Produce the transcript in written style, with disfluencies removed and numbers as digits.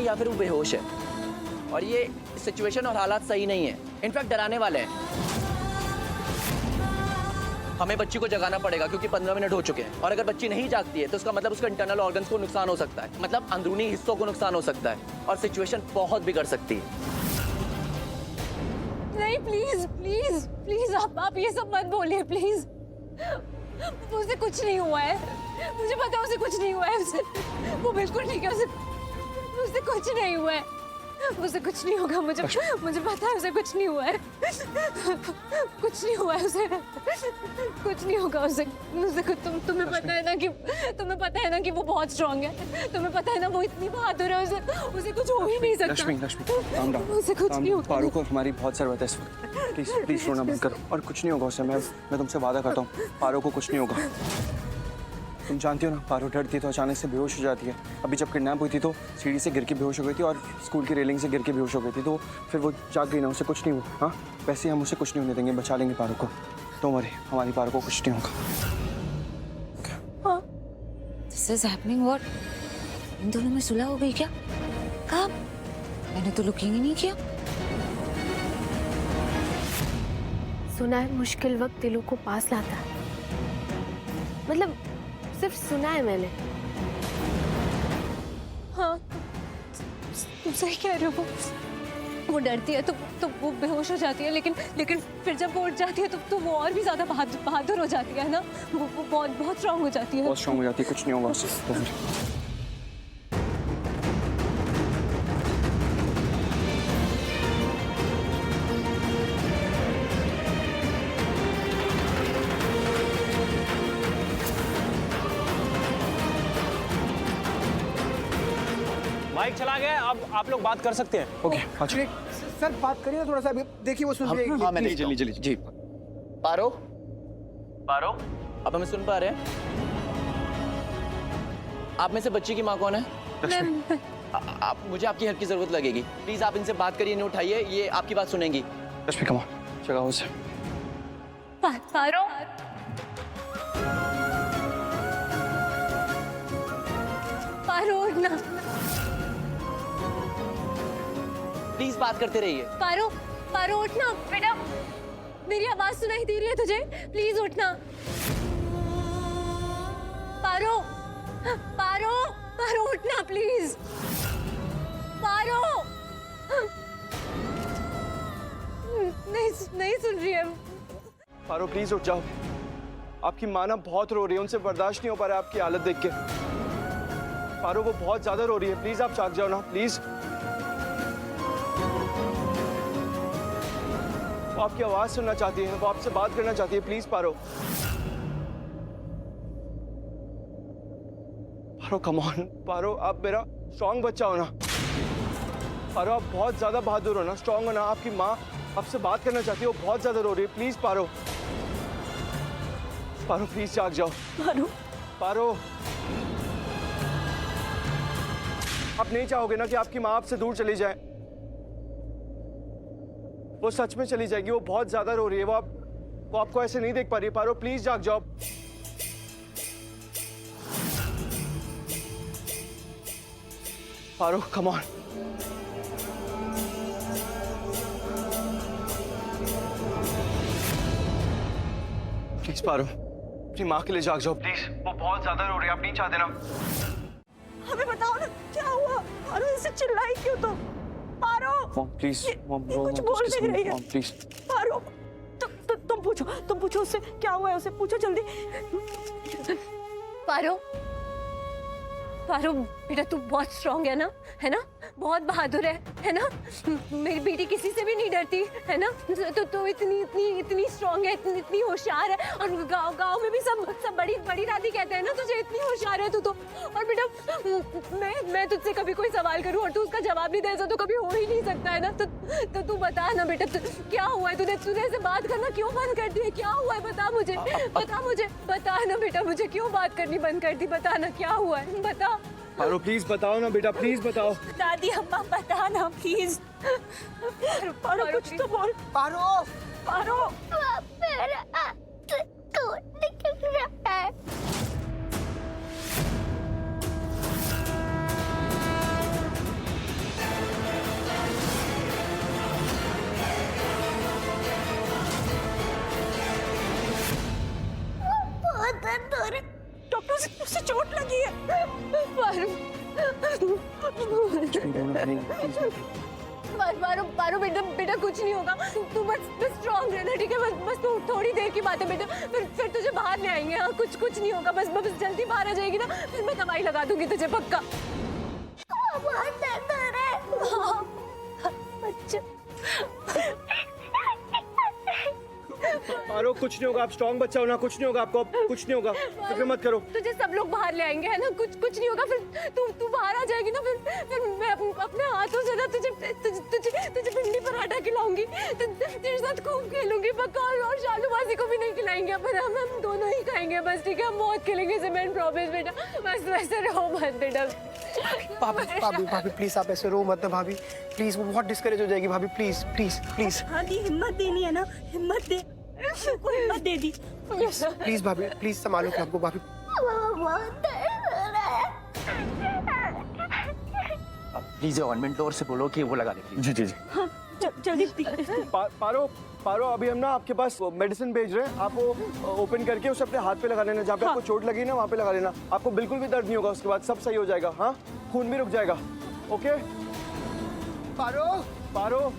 या फिर वो बेहोश है। और ये सिचुएशन और हालात सही नहीं है, इनफैक्ट डराने वाले हैं। हमें बच्ची को जगाना पड़ेगा क्योंकि 15 मिनट हो चुके हैं, और अगर बच्ची नहीं जागती है तो उसका मतलब उसका इंटरनल ऑर्गन्स को नुकसान हो सकता है, मतलब अंदरूनी हिस्सों को नुकसान हो सकता है, और सिचुएशन बहुत बिगड़ सकती है। नहीं प्लीज प्लीज प्लीज आप ये सब मत बोलिए प्लीज। उसे कुछ नहीं हुआ है, मुझे पता है उसे कुछ नहीं हुआ है। उसे वो बिल्कुल ठीक है, उसे कुछ नहीं हुआ है, उसे कुछ नहीं होगा। मुझे पता है उसे कुछ नहीं हुआ है, कुछ नहीं हुआ है उसे, कुछ नहीं होगा उसे। तुम्हें पता है ना कि वो बहुत स्ट्रांग है, तुम्हें पता है ना वो इतनी बहादुर है, उसे कुछ हो ही नहीं सकता। लक्ष्मी काम डाउन, उसे कुछ नहीं होगा। पारो को हमारी बहुत जरूरत है इस वक्त, प्लीज रोना बंद करो, और कुछ नहीं होगा उसे। मैं तुमसे वादा करता हूँ, पारो को कुछ नहीं होगा। तुम जानती हो ना, पारो डरती है तो अचानक से बेहोश हो जाती है। अभी जब किडनैप हुई थी तो सीढ़ी से गिर के बेहोश हो गई थी, और स्कूल की रेलिंग से गिर के बेहोश हो गई थी, तो फिर वो जाग गई ना, उसे कुछ नहीं हुआ। हाँ, वैसे हम उसे कुछ नहीं होने देंगे, बचा लेंगे पारो को। तो हमारी पारो को कुछ नहीं होगा। This is happening what? इन दोनों में सुलह हो गई क्या? कब? मैंने तो लुकिंग ही नहीं किया। सुना है मुश्किल वक्त दिलों को पास लाता है, मतलब सिर्फ सुना है मैंने। हाँ तुम सही कह रहे हो। वो डरती है तो वो बेहोश हो जाती है, लेकिन फिर जब वो उठ जाती है तो वो और भी ज्यादा बहादुर हो जाती है ना। वो बहुत स्ट्रांग हो जाती है। बहुत स्ट्रांग हो जाती है, कुछ नहीं होगा उससे। माइक चला गया, अब आप लोग बात कर सकते हैं। ओके, अच्छा सर बात करिए थोड़ा सा, अभी देखिए वो सुन रही है। हाँ मैंने जल्दी जी। पारो, अब हमें सुन पा रहे हैं? आप में से बच्ची की माँ कौन है? आप, मुझे आपकी हेल्प की जरूरत लगेगी, प्लीज आप इनसे बात करिए, नहीं उठाइए, ये आपकी बात सुनेंगी। लक्ष्मी कम ऑन, जगाओ उसे। पारो ना, प्लीज बात करते रहिए। पारो उठना बेटा, मेरी आवाज सुनाई दे रही है तुझे? प्लीज उठना। पारो उठना प्लीज। पारो नहीं सुन रही है। पारो प्लीज उठ जाओ, आपकी माँ ना बहुत रो रही है, उनसे बर्दाश्त नहीं हो पा रहा है आपकी हालत देख के। पारो वो बहुत ज्यादा रो रही है, प्लीज आप जाग जाओ ना, प्लीज। वो आपकी आवाज सुनना चाहती है, वो आपसे बात करना चाहती है, please Paro. Paro come on, पारो आप मेरा स्ट्रॉन्ग बच्चा हो ना। पारो आप बहुत ज्यादा बहादुर हो ना, स्ट्रॉन्ग हो ना। आपकी माँ आपसे बात करना चाहती है, वो बहुत ज्यादा रो रही है, प्लीज पारो। पारो प्लीज जाग जाओ। पारो आप नहीं चाहोगे ना कि आपकी माँ आपसे दूर चली जाए? वो सच में चली जाएगी, वो बहुत ज्यादा रो रही है, वो आपको ऐसे नहीं देख पा रही है। पारो प्लीज जाग जाओ। पारो कम ऑन। प्लीज पारो, अपनी माँ के लिए जाग जाओ प्लीज, वो बहुत ज्यादा रो रही है, आप नहीं चाहते ना? हमें बताओ ना क्या हुआ? पारो ऐसे चिल्लाई क्यों तुम? पारो मॉम प्लीज, मॉम रो कुछ मत, बोल उसके नहीं रही सामने, है। Mom please. पारो तुम पूछो उससे क्या हुआ है, उसे पूछो जल्दी। पारो बेटा तू बहुत स्ट्रांग है ना, बहुत बहादुर है ना? मेरी बेटी किसी से भी नहीं डरती है ना? तो इतनी स्ट्रांग है, इतनी होशियार है, और गांव में भी सब बड़ी दादी कहते हैं ना तुझे, इतनी होशियार है तू तो। और बेटा मैं तुझसे कभी कोई सवाल करूं और तू उसका जवाब नहीं दे, ऐसा तो कभी हो ही नहीं सकता है ना। तो तू बता ना बेटा, क्या हुआ है? तूने ऐसे बात करना क्यों बंद कर दी है? क्या हुआ है बता मुझे, बता ना बेटा, मुझे क्यों बात करनी बंद कर दी? बता ना क्या हुआ है, बता। पारो प्लीज बताओ ना बेटा, प्लीज बताओ। दादी अम्मा बता ना प्लीज। पारो कुछ तो बोल। पारो मेरा हाथ टूट रहा है। उसे चोट लगी है। पारो कुछ नहीं रोना नहीं, please मत रो। पारो पारो बेटा बेटा कुछ नहीं होगा। तू बस स्ट्रॉन्ग रहना, ठीक है? बस तू थोड़ी देर की बात है बेटा, फिर तुझे बाहर ले आएंगे। हाँ, कुछ नहीं होगा। बस जल्दी बाहर आ जाएगी ना, फिर मैं दवाई लगा दूंगी तुझे, पक्का। बहुत दर्द हो रहा है। हाँ, अच्छा। पारो कुछ नहीं होगा, आप स्ट्रॉन्ग बच्चा हो ना, कुछ नहीं होगा आपको, कुछ नहीं होगा, फिक्र मत करो। तुझे सब लोग बाहर ले आएंगे, है ना? कुछ नहीं होगा। फिर तू बाहर आ जाएगी ना, फिर मैं अपने हाथों से ना तुझे भिंडी पराठा खिलाऊंगी, तेरे साथ खूब खेलूंगी, पक्का। और शालू मासी को भी नहीं खिलाएंगे, पर हम दोनों ही खाएंगे बस, ठीक है? हम बहुत खेलेंगे सीमेंट प्रॉमिस बेटा। बस वैसे रहो मत बेटा। भाभी भाभी भाभी प्लीज आप ऐसे रो मत ना भाभी, प्लीज वो बहुत डिस्करेज हो जाएगी भाभी, प्लीज प्लीज प्लीज हाँ दी, हिम्मत देनी है ना, हिम्मत दे, को हिम्मत दे दी। प्लीज भाभी, प्लीज संभालो खुद को भाभी। अब प्लीज ऑइंटमेंट लो और से बोलो कि वो लगा दे। जी जी जी। जल्दी पारो अभी हम ना आपके पास मेडिसिन भेज रहे हैं, आप वो ओपन करके उसे अपने हाथ पे लगा लेना, जहाँ पे आपको चोट लगी ना वहाँ पे लगा लेना, आपको बिल्कुल भी दर्द नहीं होगा, उसके बाद सब सही हो जाएगा। हाँ, खून भी रुक जाएगा। ओके पारो